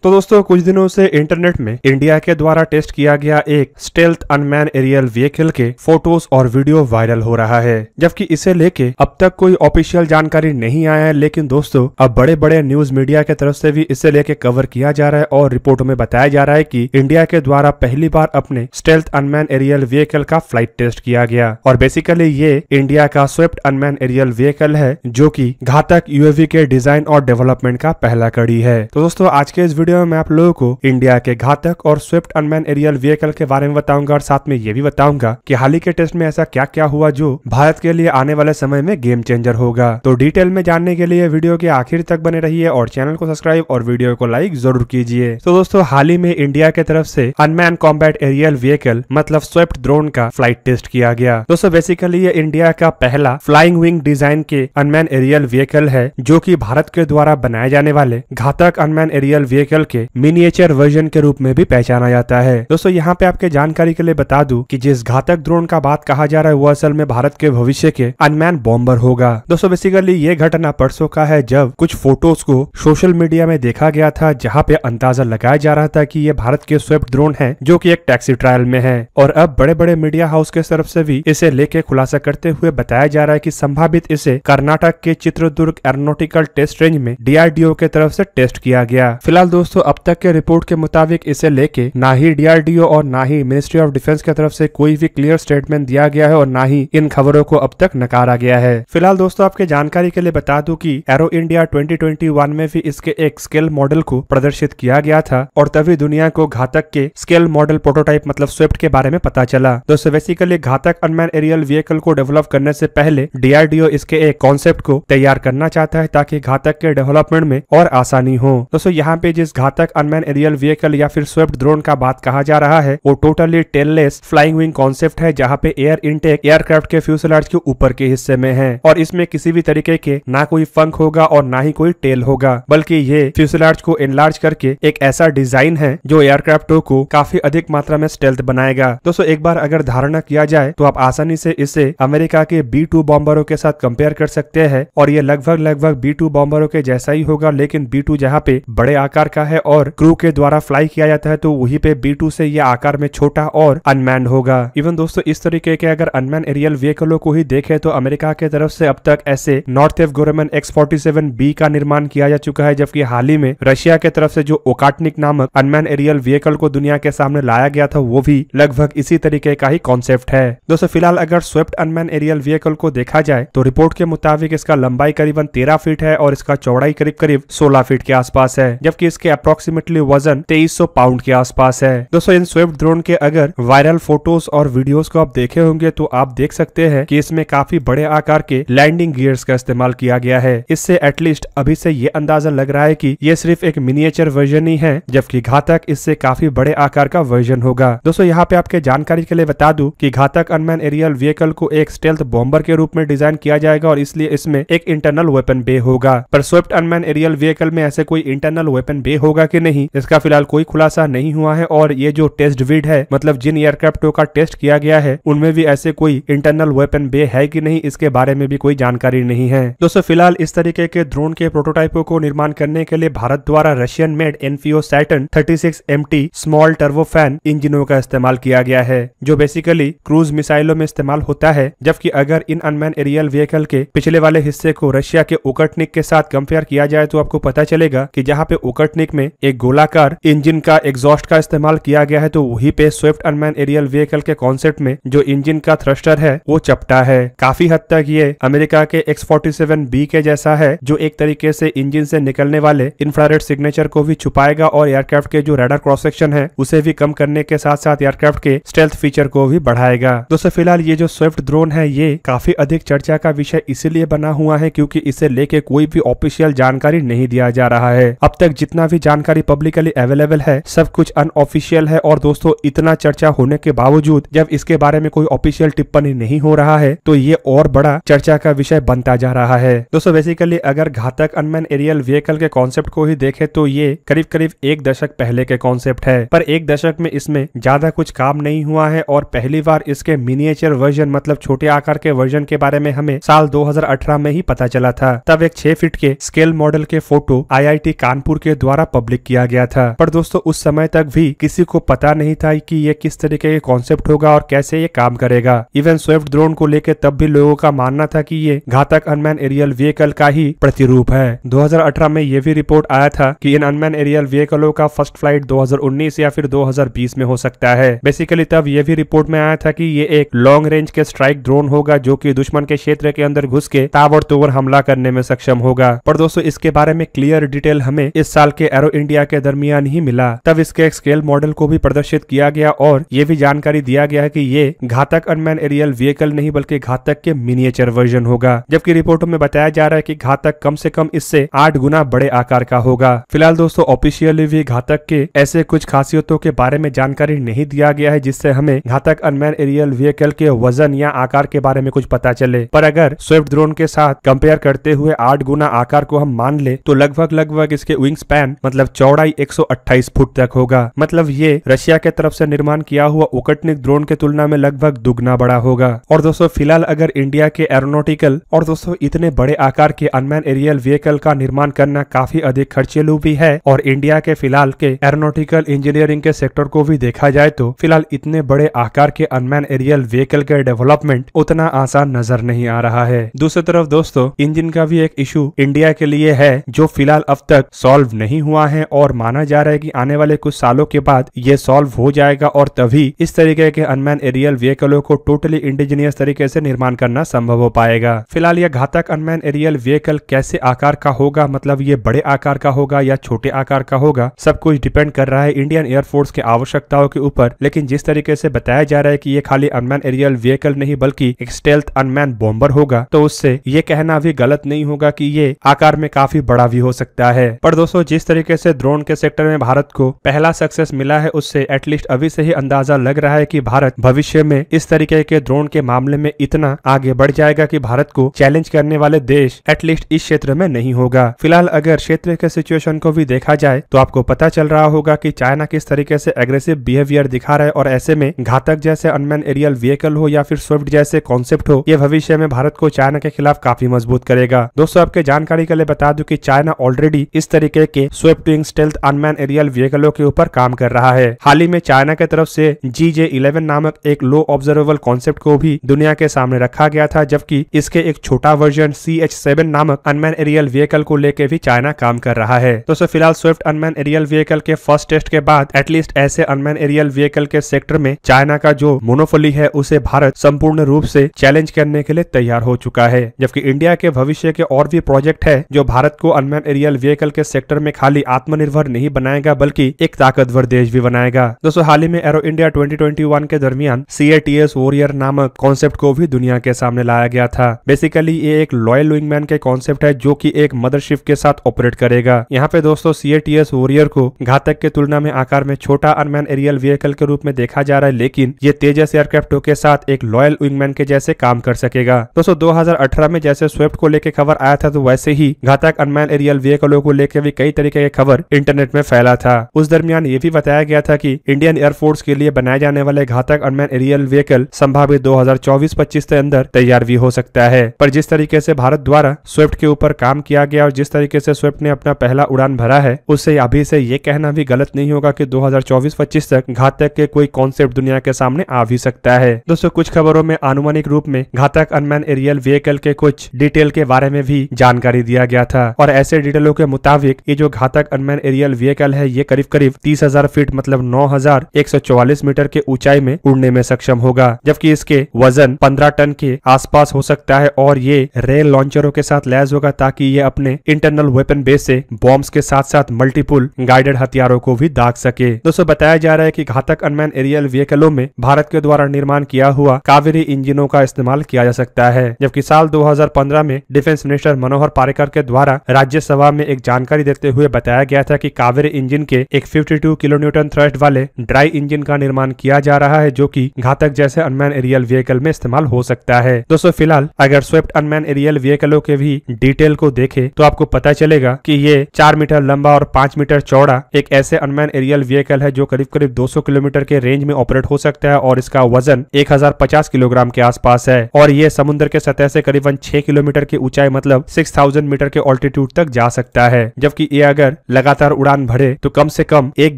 तो दोस्तों कुछ दिनों से इंटरनेट में इंडिया के द्वारा टेस्ट किया गया एक स्टेल्थ अनमैन एरियल व्हीकल के फोटोज और वीडियो वायरल हो रहा है, जबकि इसे लेके अब तक कोई ऑफिशियल जानकारी नहीं आया है। लेकिन दोस्तों अब बड़े बड़े न्यूज मीडिया की तरफ से भी इसे लेके कवर किया जा रहा है और रिपोर्टों में बताया जा रहा है कि इंडिया के द्वारा पहली बार अपने स्टेल्थ अनमैन एरियल व्हीकल का फ्लाइट टेस्ट किया गया। और बेसिकली ये इंडिया का स्विफ्ट अनमैन एरियल व्हीकल है, जो कि घातक यूएवी के डिजाइन और डेवलपमेंट का पहला कड़ी है। तो दोस्तों आज के इस वीडियो में मैं आप लोगों को इंडिया के घातक और स्विफ्ट अनमैन एरियल व्हीकल के बारे में बताऊंगा और साथ में ये भी बताऊंगा कि हाल ही के टेस्ट में ऐसा क्या क्या हुआ जो भारत के लिए आने वाले समय में गेम चेंजर होगा। तो डिटेल में जानने के लिए वीडियो के आखिर तक बने रहिए और चैनल को सब्सक्राइब और वीडियो को लाइक जरूर कीजिए। तो दोस्तों हाल ही में इंडिया की तरफ से अनमैन कॉम्बैट एरियल व्हीकल मतलब स्विफ्ट ड्रोन का फ्लाइट टेस्ट किया गया। दोस्तों बेसिकली ये इंडिया का पहला फ्लाइंग विंग डिजाइन के अनमैन एरियल व्हीकल है, जो कि भारत के द्वारा बनाए जाने वाले घातक अनमैन एरियल व्हीकल के मिनिएचर वर्जन के रूप में भी पहचाना जाता है। दोस्तों यहाँ पे आपके जानकारी के लिए बता दूं कि जिस घातक ड्रोन का बात कहा जा रहा है वो असल में भारत के भविष्य के अनमैन बॉम्बर होगा। दोस्तों बेसिकली ये घटना परसों का है, जब कुछ फोटोज को सोशल मीडिया में देखा गया था, जहाँ पे अंदाजा लगाया जा रहा था कि ये भारत के स्विफ्ट ड्रोन है, जो कि एक टैक्सी ट्रायल में है। और अब बड़े बड़े मीडिया हाउस के तरफ से भी इसे लेके खुलासा करते हुए बताया जा रहा है कि संभावित इसे कर्नाटक के चित्रदुर्ग एरोनॉटिकल टेस्ट रेंज में डीआरडीओ के तरफ से टेस्ट किया गया। फिलहाल दोस्तों अब तक के रिपोर्ट के मुताबिक इसे लेके ना ही डीआरडीओ और ना ही मिनिस्ट्री ऑफ डिफेंस की तरफ से कोई भी क्लियर स्टेटमेंट दिया गया है और ना ही इन खबरों को अब तक नकारा गया है। फिलहाल दोस्तों आपके जानकारी के लिए बता दूं कि एरो इंडिया 2021 में भी इसके एक स्केल मॉडल को प्रदर्शित किया गया था और तभी दुनिया को घातक के स्केल मॉडल प्रोटोटाइप मतलब स्विफ्ट के बारे में पता चला। दोस्तों बेसिकली घातक अनमैन एरियल व्हीकल को डेवलप करने से पहले डीआरडीओ इसके एक कॉन्सेप्ट को तैयार करना चाहता है ताकि घातक के डेवलपमेंट में और आसानी हो। दोस्तों यहाँ पे जिस घातक अनमैन एरियल व्हीकल या फिर स्विफ्ट ड्रोन का बात कहा जा रहा है वो totally tailless flying wing concept है, जहाँ पे एयर इनटेक एयरक्राफ्ट के फ्यूसलाज के ऊपर के हिस्से में है और इसमें किसी भी तरीके के ना कोई फंक होगा और ना ही कोई टेल होगा, बल्कि ये फ्यूसलाज को एनलार्ज करके एक ऐसा डिजाइन है जो एयरक्राफ्टों को काफी अधिक मात्रा में स्टेल्थ बनाएगा। दोस्तों एक बार अगर धारणा किया जाए तो आप आसानी से इसे अमेरिका के B2 बॉम्बरों के साथ कंपेयर कर सकते हैं और ये लगभग B2 बॉम्बरों के जैसा ही होगा, लेकिन B2 जहाँ पे बड़े आकार का है और क्रू के द्वारा फ्लाई किया जाता है तो वहीं पे B2 से ये आकार में छोटा और अनमैन्ड होगा। इवन दोस्तों इस तरीके के अगर अनमैन एरियल व्हीकलों को ही देखें तो अमेरिका की तरफ से अब तक ऐसे नॉर्थेव गोरेमन X-47B का निर्माण किया जा चुका है, जबकि हाल ही में रशिया के तरफ से जो ओकाटनिक नामक अनमैन एरियल व्हीकल को दुनिया के सामने लाया गया था वो भी लगभग इसी तरीके का ही कॉन्सेप्ट है। दोस्तों फिलहाल अगर स्विफ्ट अनमैन एरियल व्हीकल को देखा जाए तो रिपोर्ट के मुताबिक इसका लंबाई करीबन 13 फीट है और इसका चौड़ाई करीब 16 फीट के आसपास है, जबकि इसके अप्रोक्सीमेटली वजन 2300 पाउंड के आसपास है। दोस्तों इन स्विफ्ट ड्रोन के अगर वायरल फोटोज और वीडियोस को आप देखे होंगे तो आप देख सकते हैं कि इसमें काफी बड़े आकार के लैंडिंग गियर्स का इस्तेमाल किया गया है। इससे एटलीस्ट अभी से ये अंदाजा लग रहा है कि ये सिर्फ एक मिनिएचर वर्जन ही है, जबकि घातक इससे काफी बड़े आकार का वर्जन होगा। दोस्तों यहाँ पे आपके जानकारी के लिए बता दूं कि घातक अनमैन एरियल व्हीकल को एक स्टेल्थ बॉम्बर के रूप में डिजाइन किया जाएगा और इसलिए इसमें एक इंटरनल वेपन बे होगा। पर स्विफ्ट अनमैन एरियल व्हीकल में ऐसे कोई इंटरनल वेपन बे होगा कि नहीं, इसका फिलहाल कोई खुलासा नहीं हुआ है और ये जो टेस्ट विड है मतलब जिन एयरक्राफ्टों का टेस्ट किया गया है उनमें भी ऐसे कोई इंटरनल वेपन बे है कि नहीं, इसके बारे में भी कोई जानकारी नहीं है। दोस्तों फिलहाल इस तरीके के ड्रोन के प्रोटोटाइपों को निर्माण करने के लिए भारत द्वारा Russian made NPO Saturn 36 MT small turbofan इंजनों का इस्तेमाल किया गया है, जो बेसिकली क्रूज मिसाइलों में इस्तेमाल होता है। जबकि अगर इन अनमैन एरियल व्हीकल के पिछले वाले हिस्से को रशिया के ओकटनिक के साथ कंपेयर किया जाए तो आपको पता चलेगा कि जहाँ पे ओकटनिक में एक गोलाकार इंजन का एग्जॉस्ट का इस्तेमाल किया गया है तो वहीं पे स्विफ्ट अनमैन एरियल व्हीकल के कॉन्सेप्ट में जो इंजन का थ्रस्टर है वो चपटा है। काफी हद तक ये अमेरिका के X-47B के जैसा है, जो एक तरीके से इंजन से निकलने वाले इंफ्रारेड सिग्नेचर को भी छुपाएगा और एयरक्राफ्ट के जो रडार क्रॉस सेक्शन है उसे भी कम करने के साथ साथ एयरक्राफ्ट के स्टेल्थ फीचर को भी बढ़ाएगा। दोस्तों फिलहाल ये जो स्विफ्ट ड्रोन है ये काफी अधिक चर्चा का विषय इसीलिए बना हुआ है क्योंकि इसे लेके कोई भी ऑफिशियल जानकारी नहीं दिया जा रहा है। अब तक जितना भी जानकारी पब्लिकली अवेलेबल है सब कुछ अनऑफिशियल है और दोस्तों इतना चर्चा होने के बावजूद जब इसके बारे में कोई ऑफिशियल टिप्पणी नहीं हो रहा है तो ये और बड़ा चर्चा का विषय बनता जा रहा है। दोस्तों बेसिकली अगर घातक अनमैन एरियल व्हीकल के कॉन्सेप्ट को ही देखें तो ये करीब 1 दशक पहले के कॉन्सेप्ट है, पर 1 दशक में इसमें ज्यादा कुछ काम नहीं हुआ है और पहली बार इसके मिनिएचर वर्जन मतलब छोटे आकार के वर्जन के बारे में हमें साल 2018 में ही पता चला था। तब एक 6 फीट के स्केल मॉडल के फोटो IIT कानपुर के द्वारा पब्लिक किया गया था। पर दोस्तों उस समय तक भी किसी को पता नहीं था कि ये किस तरीके के कॉन्सेप्ट होगा और कैसे ये काम करेगा। इवन स्विफ्ट ड्रोन को लेकर तब भी लोगों का मानना था कि ये घातक अनमैन एरियल व्हीकल का ही प्रतिरूप है। 2018 में ये भी रिपोर्ट आया था कि इन अनमैन एरियल व्हीकलों का फर्स्ट फ्लाइट 2019 या फिर 2020 में हो सकता है। बेसिकली तब ये भी रिपोर्ट में आया था कि ये एक लॉन्ग रेंज के स्ट्राइक ड्रोन होगा जो कि दुश्मन के क्षेत्र के अंदर घुस के ताबड़तोड़ हमला करने में सक्षम होगा। पर दोस्तों इसके बारे में क्लियर डिटेल हमें इस साल के एरो इंडिया के दरमियान ही मिला। तब इसके एक स्केल मॉडल को भी प्रदर्शित किया गया और ये भी जानकारी दिया गया है कि ये घातक अनमैन एरियल व्हीकल नहीं बल्कि घातक के मिनिएचर वर्जन होगा। जबकि रिपोर्टों में बताया जा रहा है कि घातक कम से कम इससे 8 गुना बड़े आकार का होगा। फिलहाल दोस्तों ऑफिशियली भी घातक के ऐसे कुछ खासियतों के बारे में जानकारी नहीं दिया गया है जिससे हमें घातक अनमैन एरियल व्हीकल के वजन या आकार के बारे में कुछ पता चले। पर अगर स्विफ्ट ड्रोन के साथ कंपेयर करते हुए 8 गुना आकार को हम मान ले तो लगभग इसके विंग स्पैन मतलब चौड़ाई 128 फुट तक होगा। मतलब ये रशिया के तरफ से निर्माण किया हुआ ओकटनिक ड्रोन के तुलना में लगभग दुगना बड़ा होगा। और दोस्तों फिलहाल अगर इंडिया के एरोनॉटिकल और दोस्तों इतने बड़े आकार के अनमैन एरियल व्हीकल का निर्माण करना काफी अधिक खर्चीलू भी है और इंडिया के फिलहाल के एरोनॉटिकल इंजीनियरिंग के सेक्टर को भी देखा जाए तो फिलहाल इतने बड़े आकार के अनमैन एरियल व्हीकल के डेवलपमेंट उतना आसान नजर नहीं आ रहा है। दूसरी तरफ दोस्तों इंजन का भी एक इशू इंडिया के लिए है जो फिलहाल अब तक सॉल्व नहीं हुआ है और माना जा रहा है कि आने वाले कुछ सालों के बाद ये सॉल्व हो जाएगा और तभी इस तरीके के अनमैन एरियल व्हीकलों को टोटली इंडिजिनियस तरीके से निर्माण करना संभव हो पाएगा। फिलहाल यह घातक अनमैन एरियल व्हीकल कैसे आकार का होगा, मतलब ये बड़े आकार का होगा या छोटे आकार का होगा, सब कुछ डिपेंड कर रहा है इंडियन एयरफोर्स के आवश्यकताओं के ऊपर। लेकिन जिस तरीके से बताया जा रहा है कि ये खाली अनमैन एरियल व्हीकल नहीं बल्कि एक स्टेल्थ अनमैन बॉम्बर होगा तो उससे ये कहना भी गलत नहीं होगा कि ये आकार में काफी बड़ा भी हो सकता है। पर दोस्तों जिस तरीके से ड्रोन के सेक्टर में भारत को पहला सक्सेस मिला है उससे एटलीस्ट अभी से ही अंदाजा लग रहा है कि भारत भविष्य में इस तरीके के ड्रोन के मामले में इतना आगे बढ़ जाएगा कि भारत को चैलेंज करने वाले देश एटलीस्ट इस क्षेत्र में नहीं होगा। फिलहाल अगर क्षेत्र के सिचुएशन को भी देखा जाए तो आपको पता चल रहा होगा कि चाइना किस तरीके से एग्रेसिव बिहेवियर दिखा रहा है और ऐसे में घातक जैसे अनमैन एरियल व्हीकल हो या फिर स्विफ्ट जैसे कॉन्सेप्ट हो, ये भविष्य में भारत को चाइना के खिलाफ काफी मजबूत करेगा। दोस्तों आपके जानकारी के लिए बता दूं कि चाइना ऑलरेडी इस तरीके के swift wing stealth unmanned aerial व्हीकलों के ऊपर काम कर रहा है। हाल ही में चाइना की तरफ से GJ-11 नामक एक लो ऑब्जर्वेबल कॉन्सेप्ट को भी दुनिया के सामने रखा गया था, जबकि इसके एक छोटा वर्जन CH-7 नामक अनमैन एरियल व्हीकल को लेकर भी चाइना काम कर रहा है। दोस्तों फिलहाल स्विफ्ट अनमैन एरियल व्हीकल के फर्स्ट टेस्ट के बाद एटलीस्ट ऐसे अनमैन एरियल व्हीकल के सेक्टर में चाइना का जो मोनोपोली है उसे भारत संपूर्ण रूप से चैलेंज करने के लिए तैयार हो चुका है। जबकि इंडिया के भविष्य के और भी प्रोजेक्ट है जो भारत को अनमैन एरियल व्हीकल के सेक्टर में खाली आत्मनिर्भर नहीं बनाएगा बल्कि एक ताकतवर देश भी बनाएगा। दोस्तों हाल ही में एरो इंडिया 2021 के दरमियान CATS वॉरियर नामक कॉन्सेप्ट को भी दुनिया के सामने लाया गया था। बेसिकली ये एक लॉयल विंगमैन के कॉन्सेप्ट है जो कि एक मदरशिप के साथ ऑपरेट करेगा। यहाँ पे दोस्तों CATS वॉरियर को घातक के तुलना में आकार में छोटा अनमैन एरियल व्हीकल के रूप में देखा जा रहा है, लेकिन ये तेजस एयरक्राफ्टों के साथ एक लॉयल विंगमैन के जैसे काम कर सकेगा। दोस्तों 2018 में जैसे स्विफ्ट को लेकर खबर आया था तो वैसे ही घातक अनमैन एरियल व्हीकलों को लेकर भी कई तरीके के खबर इंटरनेट में फैला था। उस दरमियान ये भी बताया गया था कि इंडियन एयरफोर्स के लिए बनाए जाने वाले घातक अनमैन एरियल व्हीकल संभावित 2024-25 के अंदर तैयार भी हो सकता है। पर जिस तरीके से भारत द्वारा स्विफ्ट के ऊपर काम किया गया और जिस तरीके से स्विफ्ट ने अपना पहला उड़ान भरा है उससे अभी से ये कहना भी गलत नहीं होगा कि 2024-25 तक घातक के कोई कॉन्सेप्ट दुनिया के सामने आ भी सकता है। दोस्तों कुछ खबरों में अनुमानिक रूप में घातक अनमैन एरियल व्हीकल के कुछ डिटेल के बारे में भी जानकारी दिया गया था और ऐसे डिटेलों के मुताबिक ये जो घातक अनमैन एरियल व्हीकल है ये करीब करीब 30,000 फीट मतलब 9,144 मीटर के ऊंचाई में उड़ने में सक्षम होगा, जबकि इसके वजन 15 टन के आसपास हो सकता है और ये रेल लॉन्चरों के साथ लैस होगा ताकि ये अपने इंटरनल वेपन बेस से बॉम्ब्स के साथ साथ मल्टीपुल गाइडेड हथियारों को भी दाग सके। दोस्तों बताया जा रहा है कि घातक अनमैन एरियल व्हीकलों में भारत के द्वारा निर्माण किया हुआ कावेरी इंजनों का इस्तेमाल किया जा सकता है, जबकि साल 2015 में डिफेंस मिनिस्टर मनोहर पारिकर के द्वारा राज्यसभा में एक जानकारी देते हुए बताया गया था कि कावेरी इंजन के एक 52 किलोन्यूटन थ्रस्ट वाले ड्राई इंजन का निर्माण किया जा रहा है जो कि घातक जैसे अनमैन एरियल व्हीकल में इस्तेमाल हो सकता है। दोस्तों फिलहाल अगर स्विफ्ट अनमैन एरियल व्हीकलों के भी डिटेल को देखें तो आपको पता चलेगा कि ये 4 मीटर लंबा और 5 मीटर चौड़ा एक ऐसे अनमैन एरियल व्हीकल है जो करीब करीब 200 किलोमीटर के रेंज में ऑपरेट हो सकता है और इसका वजन 1050 किलोग्राम के आसपास है और ये समुद्र के सतह से करीबन 6 किलोमीटर की ऊंचाई मतलब 6000 मीटर के ऑल्टीट्यूड तक जा सकता है। जबकि ये अगर लगातार उड़ान भरे तो कम से कम 1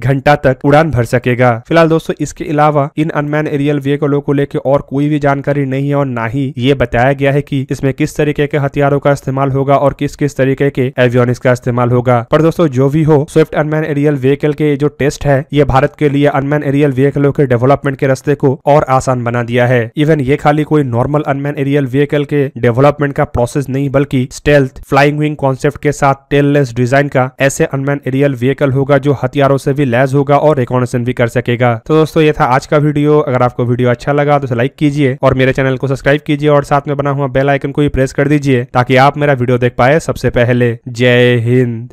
घंटा तक उड़ान भर सकेगा। फिलहाल दोस्तों इसके अलावा इन अनमैन एरियल व्हीकलों को लेकर और कोई भी जानकारी नहीं है और ना ही ये बताया गया है कि इसमें किस तरीके के हथियारों का इस्तेमाल होगा और किस किस तरीके के एवियोनिक्स का इस्तेमाल होगा। पर दोस्तों जो भी हो, स्विफ्ट अनमैन एरियल व्हीकल के जो टेस्ट है ये भारत के लिए अनमैन एरियल व्हीकलों के डेवलपमेंट के रास्ते को और आसान बना दिया है। इवन ये खाली कोई नॉर्मल अनमैन एरियल व्हीकल के डेवलपमेंट का प्रोसेस नहीं बल्कि स्टेल्थ फ्लाइंग विंग कॉन्सेप्ट के साथ टेललेस डिजाइन का ऐसे अनमैन एरियल व्हीकल होगा जो हथियारों से भी लैस होगा और रिकॉग्निशन भी कर सकेगा। तो दोस्तों ये था आज का वीडियो। अगर आपको वीडियो अच्छा लगा तो लाइक कीजिए और मेरे चैनल को सब्सक्राइब कीजिए और साथ में बना हुआ बेल आइकन को भी प्रेस कर दीजिए ताकि आप मेरा वीडियो देख पाए सबसे पहले। जय हिंद।